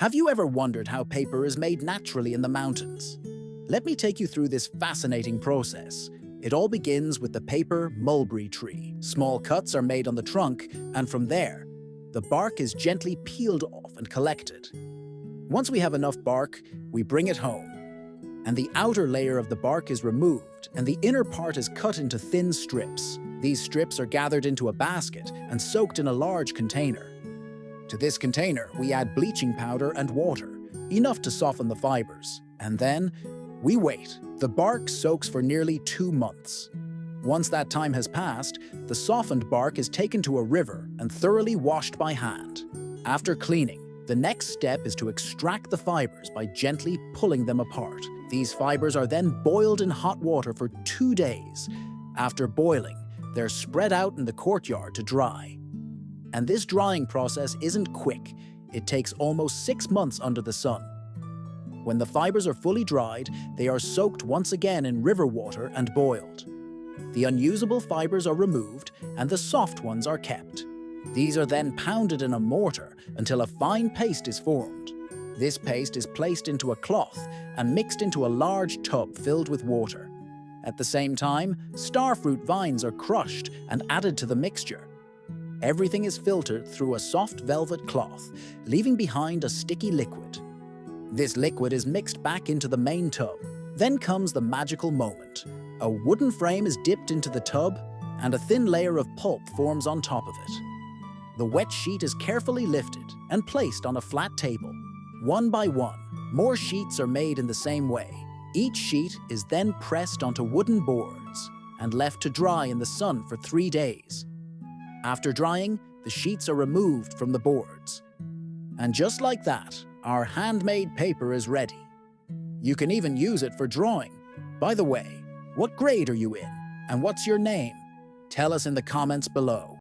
Have you ever wondered how paper is made naturally in the mountains? Let me take you through this fascinating process. It all begins with the paper mulberry tree. Small cuts are made on the trunk, and from there, the bark is gently peeled off and collected. Once we have enough bark, we bring it home, and the outer layer of the bark is removed, and the inner part is cut into thin strips. These strips are gathered into a basket and soaked in a large container. To this container, we add bleaching powder and water, enough to soften the fibers, and then we wait. The bark soaks for nearly 2 months. Once that time has passed, the softened bark is taken to a river and thoroughly washed by hand. After cleaning, the next step is to extract the fibers by gently pulling them apart. These fibers are then boiled in hot water for 2 days. After boiling, they're spread out in the courtyard to dry. And this drying process isn't quick. It takes almost 6 months under the sun. When the fibers are fully dried, they are soaked once again in river water and boiled. The unusable fibers are removed and the soft ones are kept. These are then pounded in a mortar until a fine paste is formed. This paste is placed into a cloth and mixed into a large tub filled with water. At the same time, starfruit vines are crushed and added to the mixture. Everything is filtered through a soft velvet cloth, leaving behind a sticky liquid. This liquid is mixed back into the main tub. Then comes the magical moment. A wooden frame is dipped into the tub, and a thin layer of pulp forms on top of it. The wet sheet is carefully lifted and placed on a flat table. One by one, more sheets are made in the same way. Each sheet is then pressed onto wooden boards and left to dry in the sun for 3 days. After drying, the sheets are removed from the boards. And just like that, our handmade paper is ready. You can even use it for drawing. By the way, what grade are you in? And what's your name? Tell us in the comments below.